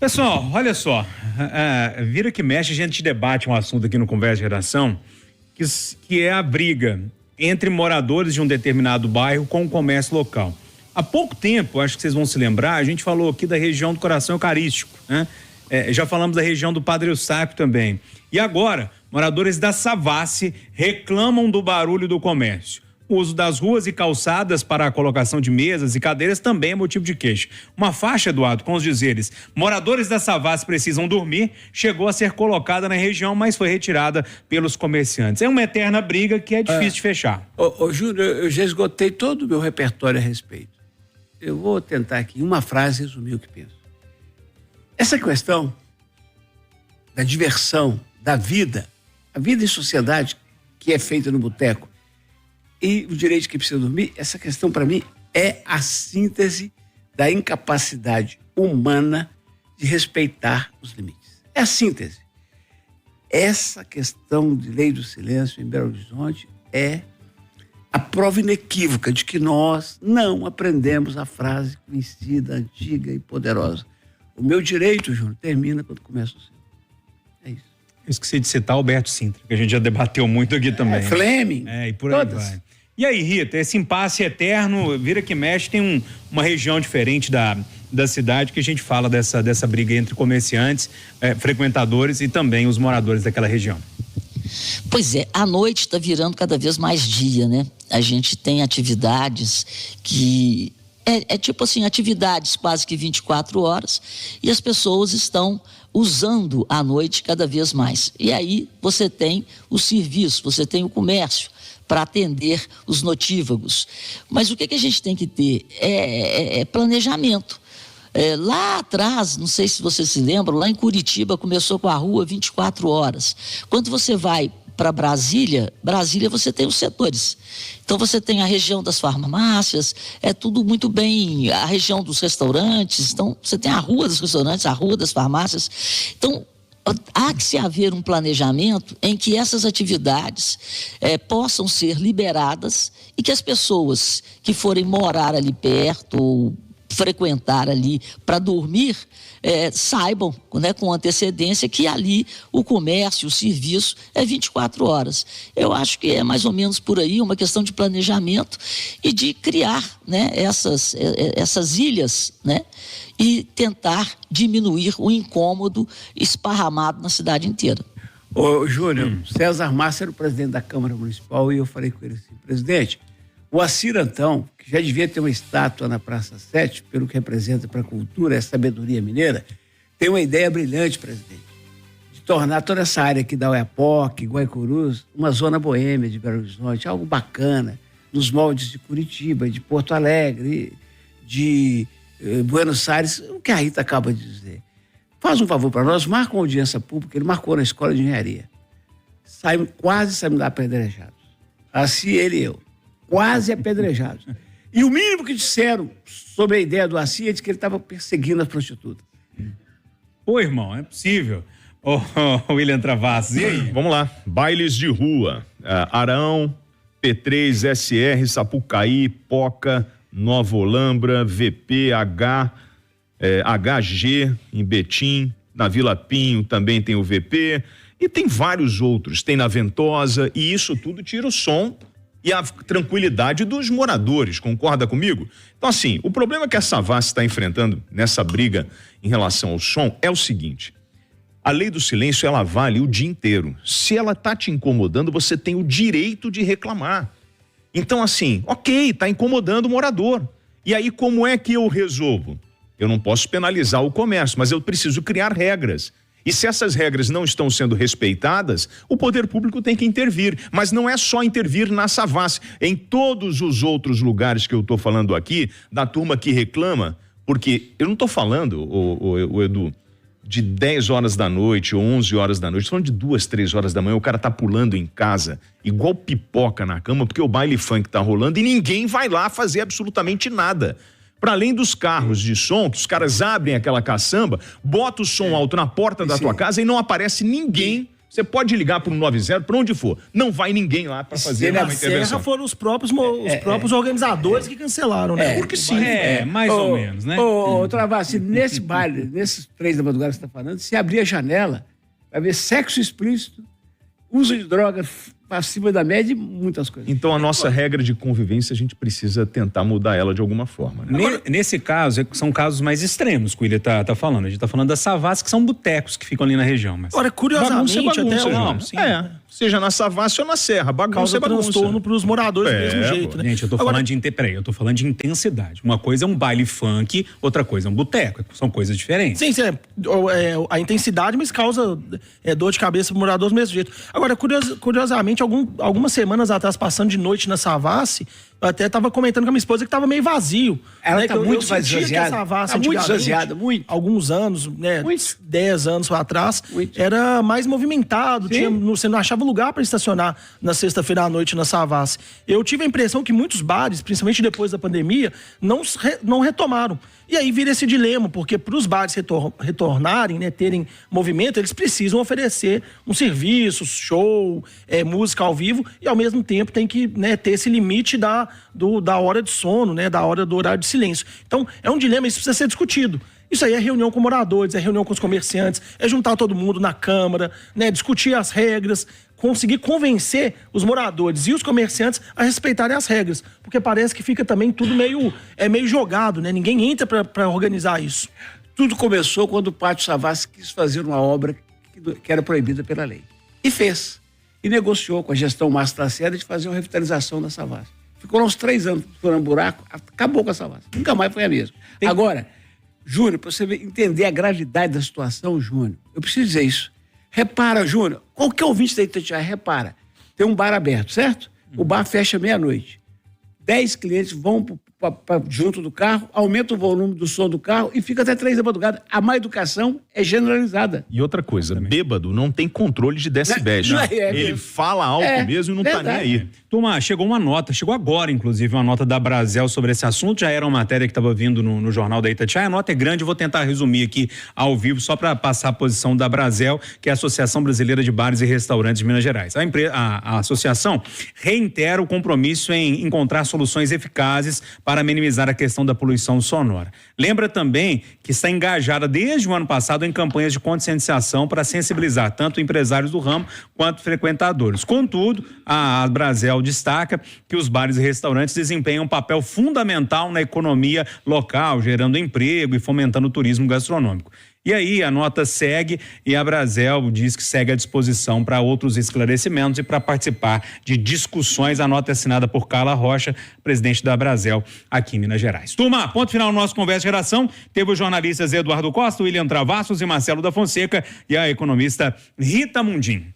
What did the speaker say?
Pessoal, olha só, vira que mexe, a gente debate um assunto aqui no Conversa de Redação, que é a briga entre moradores de um determinado bairro com o comércio local. Há pouco tempo, acho que vocês vão se lembrar, a gente falou aqui da região do Coração Eucarístico, né? Já falamos da região do Padre Eustáquio também. E agora, moradores da Savassi reclamam do barulho do comércio. O uso das ruas e calçadas para a colocação de mesas e cadeiras também é motivo de queixa. Uma faixa, Eduardo, com os dizeres: moradores da Savassi precisam dormir, chegou a ser colocada na região, mas foi retirada pelos comerciantes. É uma eterna briga que é difícil de fechar. Júnior, eu já esgotei todo o meu repertório a respeito. Eu vou tentar aqui, em uma frase, resumir o que penso. Essa questão da diversão, da vida, a vida em sociedade que é feita no boteco, e o direito de quem precisa dormir, essa questão para mim é a síntese da incapacidade humana de respeitar os limites. É a síntese. Essa questão de lei do silêncio em Belo Horizonte é a prova inequívoca de que nós não aprendemos a frase conhecida, antiga e poderosa. O meu direito, Júnior, termina quando começa o seu. É isso. Eu esqueci de citar Alberto Sintra, que a gente já debateu muito aqui também. Fleming. E por aí vai. E aí, Rita, esse impasse eterno, vira que mexe, tem uma região diferente da cidade que a gente fala dessa briga entre comerciantes, frequentadores e também os moradores daquela região. Pois é, a noite está virando cada vez mais dia, né? A gente tem atividades que... tipo assim, atividades quase que 24 horas e as pessoas estão usando a noite cada vez mais. E aí você tem o serviço, você tem o comércio para atender os notívagos. Mas o que a gente tem que ter é planejamento. Lá atrás, não sei se você se lembra, lá em Curitiba começou com a rua 24 horas. Quando você vai para Brasília você tem os setores. Então você tem a região das farmácias, é tudo muito bem, a região dos restaurantes, então você tem a rua dos restaurantes, a rua das farmácias. Então há que se haver um planejamento em que essas atividades possam ser liberadas e que as pessoas que forem morar ali perto ou frequentar ali para dormir, saibam, né, com antecedência que ali o comércio, o serviço é 24 horas. Eu acho que é mais ou menos por aí uma questão de planejamento e de criar, né, essas ilhas, né, e tentar diminuir o incômodo esparramado na cidade inteira. Ô, Júnior, César Massa era o presidente da Câmara Municipal e eu falei com ele assim: presidente, o Assir Antão, que já devia ter uma estátua na Praça 7, pelo que representa para a cultura, a sabedoria mineira, tem uma ideia brilhante, presidente, de tornar toda essa área aqui da Oiapoque, Guaicurus, uma zona boêmia de Belo Horizonte, algo bacana, nos moldes de Curitiba, de Porto Alegre, de Buenos Aires, o que a Rita acaba de dizer. Faz um favor para nós, marca uma audiência pública, ele marcou na Escola de Engenharia. Quase saímos lá apedrejados. Assim ele e eu. Quase apedrejados. E o mínimo que disseram sobre a ideia do Assi é de que ele estava perseguindo as prostitutas. Pô, irmão, é possível. William Travassos, e aí? Vamos lá. Bailes de rua. Arão, P3, SR, Sapucaí, Poca, Nova Olambra, VP, HG, em Betim, na Vila Pinho também tem o VP, e tem vários outros. Tem na Ventosa, e isso tudo tira o som e a tranquilidade dos moradores, concorda comigo? Então, assim, o problema que a Savassi está enfrentando nessa briga em relação ao som é o seguinte: a lei do silêncio, ela vale o dia inteiro. Se ela tá te incomodando, você tem o direito de reclamar. Então, assim, ok, tá incomodando o morador. E aí, como é que eu resolvo? Eu não posso penalizar o comércio, mas eu preciso criar regras. E se essas regras não estão sendo respeitadas, o poder público tem que intervir. Mas não é só intervir na Savassi. Em todos os outros lugares que eu estou falando aqui, da turma que reclama, porque eu não estou falando, o Edu, de 10 horas da noite ou 11 horas da noite, estou falando de 2, 3 horas da manhã, o cara tá pulando em casa, igual pipoca na cama, porque o baile funk tá rolando e ninguém vai lá fazer absolutamente nada. Para além dos carros de som, que os caras abrem aquela caçamba, bota o som alto na porta da tua casa e não aparece ninguém Você pode ligar para o 90, para onde for. Não vai ninguém lá para fazer uma intervenção. Foram os próprios organizadores que cancelaram, né? Porque sim. Mais ou menos, né? Ô, Travassi, nesse baile, nesses 3 da madrugada que você está falando, se abrir a janela, vai ver sexo explícito, uso de droga acima da média e muitas coisas. Então a nossa regra de convivência, a gente precisa tentar mudar ela de alguma forma. Né? Nesse caso, são casos mais extremos que o William tá falando. A gente tá falando das Savassi, que são botecos que ficam ali na região. Mas... Agora, curiosamente, bagunça, até não, sim. Seja na Savassi ou na Serra, bagunça causa é bagunça. transtorno para os moradores do mesmo jeito, né? Gente, eu tô falando de intensidade. Uma coisa é um baile funk, outra coisa é um boteco. São coisas diferentes. Sim, a intensidade, mas causa dor de cabeça para o morador do mesmo jeito. Agora, curiosamente, algumas semanas atrás, passando de noite na Savassi, eu até estava comentando com a minha esposa que estava meio vazio. Ela tá muito esvaziada. Muito esvaziada, muito. Alguns anos, né? Muito. 10 anos atrás, Muito. era mais movimentado. Você não achava lugar para estacionar na sexta-feira à noite na Savassi. Eu tive a impressão que muitos bares, principalmente depois da pandemia, não retomaram. E aí vira esse dilema, porque para os bares retornarem, né, terem movimento, eles precisam oferecer um serviço, show, música ao vivo, e ao mesmo tempo tem que, né, ter esse limite da hora de sono, né, da hora do horário de silêncio. Então, é um dilema, isso precisa ser discutido. Isso aí é reunião com moradores, é reunião com os comerciantes, é juntar todo mundo na Câmara, né, discutir as regras, conseguir convencer os moradores e os comerciantes a respeitarem as regras, porque parece que fica também tudo meio jogado, né? Ninguém entra para organizar isso. Tudo começou quando o Pátio Savassi quis fazer uma obra que era proibida pela lei. E fez. E negociou com a gestão Márcio Lacerda de fazer uma revitalização da Savassi. Ficou uns 3 anos furando buraco, acabou com a Savassi. Nunca mais foi a mesma. Agora, Júnior, para você entender a gravidade da situação, Júnior, eu preciso dizer isso. Repara, Júnior, qualquer ouvinte da Itatiaia, repara, tem um bar aberto, certo? O bar fecha meia-noite. 10 clientes vão junto do carro, aumenta o volume do som do carro e fica até 3 da madrugada. A má educação é generalizada. E outra coisa, bêbado não tem controle de decibéis. Não, né? Ele fala alto mesmo e não tá nem aí. Turma, chegou agora, inclusive, uma nota da Brasel sobre esse assunto. Já era uma matéria que estava vindo no jornal da Itatiaia. A nota é grande, eu vou tentar resumir aqui ao vivo, só para passar a posição da Brasel, que é a Associação Brasileira de Bares e Restaurantes de Minas Gerais. A associação reitera o compromisso em encontrar soluções eficazes para minimizar a questão da poluição sonora. Lembra também que está engajada desde o ano passado em campanhas de conscientização para sensibilizar tanto empresários do ramo quanto frequentadores. Contudo, a Brasel destaca que os bares e restaurantes desempenham um papel fundamental na economia local, gerando emprego e fomentando o turismo gastronômico. E aí a nota segue e a Brasel diz que segue à disposição para outros esclarecimentos e para participar de discussões. A nota é assinada por Carla Rocha, presidente da Brasel aqui em Minas Gerais. Turma, ponto final no nosso Conversa de Geração. Teve os jornalistas Eduardo Costa, William Travassos e Marcelo da Fonseca e a economista Rita Mundim.